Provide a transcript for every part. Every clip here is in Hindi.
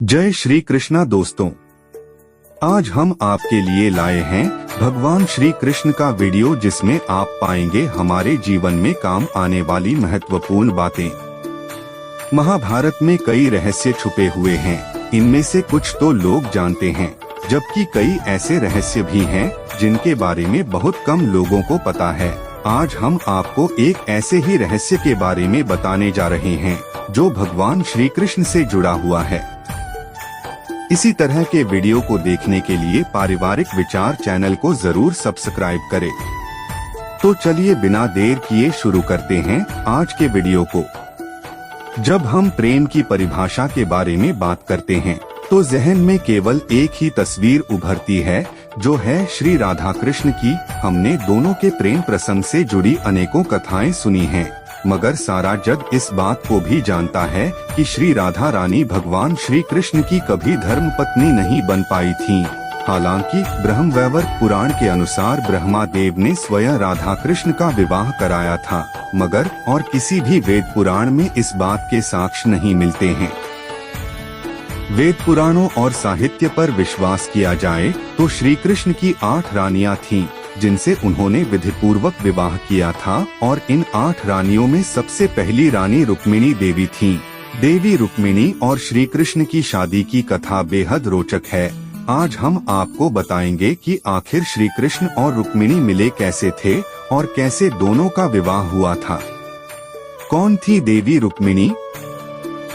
जय श्री कृष्णा दोस्तों, आज हम आपके लिए लाए हैं भगवान श्री कृष्ण का वीडियो जिसमें आप पाएंगे हमारे जीवन में काम आने वाली महत्वपूर्ण बातें। महाभारत में कई रहस्य छुपे हुए हैं, इनमें से कुछ तो लोग जानते हैं, जबकि कई ऐसे रहस्य भी हैं जिनके बारे में बहुत कम लोगों को पता है। आज हम आपको एक ऐसे ही रहस्य के बारे में बताने जा रहे हैं जो भगवान श्री कृष्ण से जुड़ा हुआ है। इसी तरह के वीडियो को देखने के लिए पारिवारिक विचार चैनल को जरूर सब्सक्राइब करें। तो चलिए बिना देर किए शुरू करते हैं आज के वीडियो को। जब हम प्रेम की परिभाषा के बारे में बात करते हैं तो जहन में केवल एक ही तस्वीर उभरती है, जो है श्री राधा कृष्ण की। हमने दोनों के प्रेम प्रसंग से जुड़ी अनेकों कथाएं सुनी हैं, मगर सारा जग इस बात को भी जानता है कि श्री राधा रानी भगवान श्री कृष्ण की कभी धर्म पत्नी नहीं बन पाई थीं। हालांकि ब्रह्मवैवर्त पुराण के अनुसार ब्रह्मा देव ने स्वयं राधा कृष्ण का विवाह कराया था, मगर और किसी भी वेद पुराण में इस बात के साक्ष्य नहीं मिलते हैं। वेद पुराणों और साहित्य पर विश्वास किया जाए तो श्री कृष्ण की 8 रानियां थीं, जिनसे उन्होंने विधिपूर्वक विवाह किया था, और इन 8 रानियों में सबसे पहली रानी रुक्मिणी देवी थीं। देवी रुक्मिणी और श्री कृष्ण की शादी की कथा बेहद रोचक है। आज हम आपको बताएंगे कि आखिर श्री कृष्ण और रुक्मिणी मिले कैसे थे और कैसे दोनों का विवाह हुआ था। कौन थी देवी रुक्मिणी?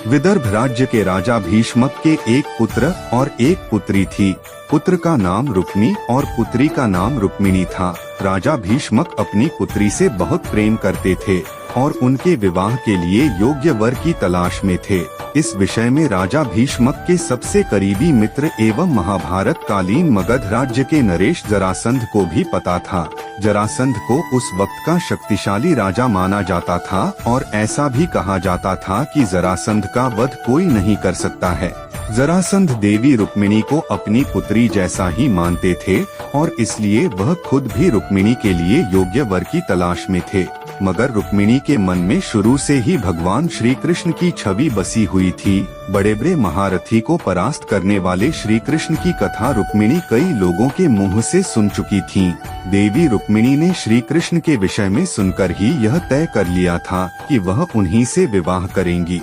विदर्भ राज्य के राजा भीष्मक के एक पुत्र और एक पुत्री थी। पुत्र का नाम रुक्मी और पुत्री का नाम रुक्मिणी था। राजा भीष्मक अपनी पुत्री से बहुत प्रेम करते थे और उनके विवाह के लिए योग्य वर की तलाश में थे। इस विषय में राजा भीष्मक के सबसे करीबी मित्र एवं महाभारत कालीन मगध राज्य के नरेश जरासंध को भी पता था। जरासंध को उस वक्त का शक्तिशाली राजा माना जाता था और ऐसा भी कहा जाता था कि जरासंध का वध कोई नहीं कर सकता है। जरासंध देवी रुक्मिणी को अपनी पुत्री जैसा ही मानते थे और इसलिए वह खुद भी रुक्मिणी के लिए योग्य वर की तलाश में थे। मगर रुक्मिणी के मन में शुरू से ही भगवान श्री कृष्ण की छवि बसी हुई थी। बड़े बड़े महारथी को परास्त करने वाले श्री कृष्ण की कथा रुक्मिणी कई लोगों के मुंह से सुन चुकी थीं। देवी रुक्मिणी ने श्री कृष्ण के विषय में सुनकर ही यह तय कर लिया था कि वह उन्हीं से विवाह करेंगी।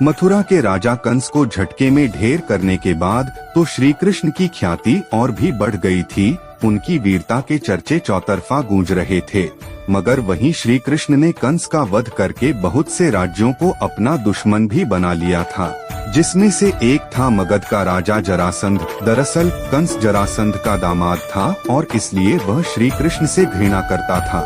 मथुरा के राजा कंस को झटके में ढेर करने के बाद तो श्री कृष्ण की ख्याति और भी बढ़ गई थी। उनकी वीरता के चर्चे चौतरफा गूंज रहे थे। मगर वहीं श्री कृष्ण ने कंस का वध करके बहुत से राज्यों को अपना दुश्मन भी बना लिया था, जिसमें से एक था मगध का राजा जरासंध। दरअसल कंस जरासंध का दामाद था और इसलिए वह श्री कृष्ण से घृणा करता था।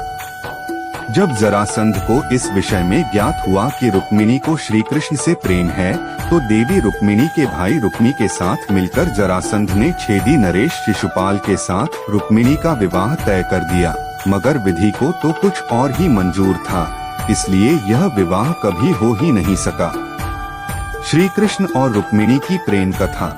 जब जरासंध को इस विषय में ज्ञात हुआ कि रुक्मिणी को श्री कृष्ण से प्रेम है, तो देवी रुक्मिणी के भाई रुक्मी के साथ मिलकर जरासंध ने छेदी नरेश शिशुपाल के साथ रुक्मिणी का विवाह तय कर दिया। मगर विधि को तो कुछ और ही मंजूर था, इसलिए यह विवाह कभी हो ही नहीं सका। श्री कृष्ण और रुक्मिणी की प्रेम कथा।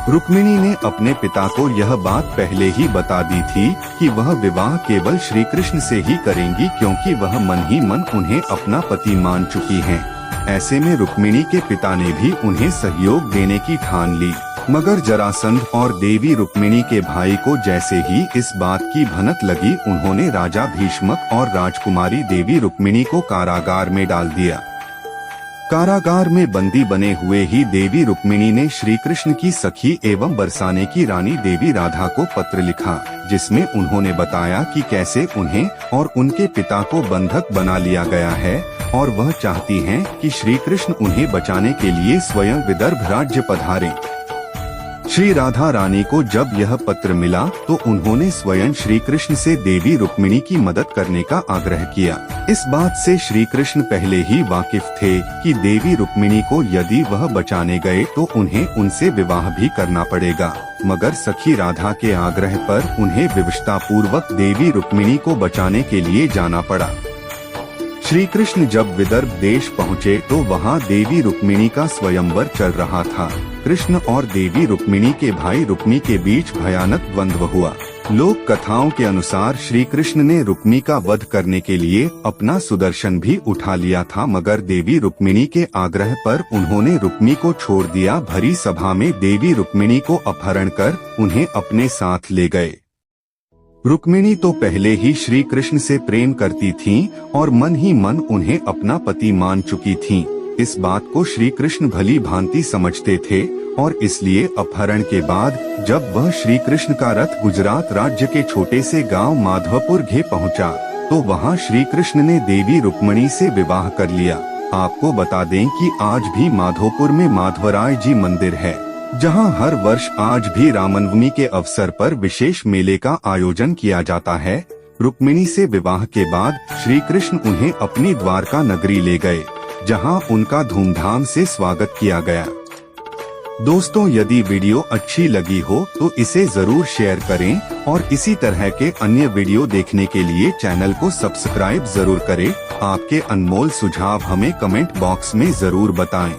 रुक्मिणी ने अपने पिता को यह बात पहले ही बता दी थी कि वह विवाह केवल श्री कृष्ण से ही करेंगी, क्योंकि वह मन ही मन उन्हें अपना पति मान चुकी हैं। ऐसे में रुक्मिणी के पिता ने भी उन्हें सहयोग देने की ठान ली। मगर जरासंध और देवी रुक्मिणी के भाई को जैसे ही इस बात की भनक लगी, उन्होंने राजा भीष्मक और राजकुमारी देवी रुक्मिणी को कारागार में डाल दिया। कारागार में बंदी बने हुए ही देवी रुक्मिणी ने श्री कृष्ण की सखी एवं बरसाने की रानी देवी राधा को पत्र लिखा, जिसमें उन्होंने बताया कि कैसे उन्हें और उनके पिता को बंधक बना लिया गया है और वह चाहती हैं कि श्री कृष्ण उन्हें बचाने के लिए स्वयं विदर्भ राज्य पधारें। श्री राधा रानी को जब यह पत्र मिला तो उन्होंने स्वयं श्री कृष्ण से देवी रुक्मिणी की मदद करने का आग्रह किया। इस बात से श्री कृष्ण पहले ही वाकिफ थे कि देवी रुक्मिणी को यदि वह बचाने गए तो उन्हें उनसे विवाह भी करना पड़ेगा। मगर सखी राधा के आग्रह पर उन्हें विवशता पूर्वक देवी रुक्मिणी को बचाने के लिए जाना पड़ा। श्री कृष्ण जब विदर्भ देश पहुँचे तो वहाँ देवी रुक्मिणी का स्वयंवर चल रहा था। कृष्ण और देवी रुक्मिणी के भाई रुक्मी के बीच भयानक द्वंद्व हुआ। लोक कथाओं के अनुसार श्री कृष्ण ने रुक्मिणी का वध करने के लिए अपना सुदर्शन भी उठा लिया था, मगर देवी रुक्मिणी के आग्रह पर उन्होंने रुक्मिणी को छोड़ दिया। भरी सभा में देवी रुक्मिणी को अपहरण कर उन्हें अपने साथ ले गए। रुक्मिणी तो पहले ही श्री कृष्ण से प्रेम करती थीं और मन ही मन उन्हें अपना पति मान चुकी थीं। इस बात को श्री कृष्ण भली भांति समझते थे और इसलिए अपहरण के बाद जब वह श्री कृष्ण का रथ गुजरात राज्य के छोटे से गांव माधवपुर घे पहुंचा, तो वहां श्री कृष्ण ने देवी रुक्मिणी से विवाह कर लिया। आपको बता दें कि आज भी माधवपुर में माधवराय जी मंदिर है, जहां हर वर्ष आज भी रामनवमी के अवसर पर विशेष मेले का आयोजन किया जाता है। रुक्मिणी से विवाह के बाद श्री कृष्ण उन्हें अपनी द्वारका नगरी ले गए, जहां उनका धूमधाम से स्वागत किया गया। दोस्तों, यदि वीडियो अच्छी लगी हो तो इसे जरूर शेयर करें और इसी तरह के अन्य वीडियो देखने के लिए चैनल को सब्सक्राइब जरूर करें। आपके अनमोल सुझाव हमें कमेंट बॉक्स में जरूर बताएं।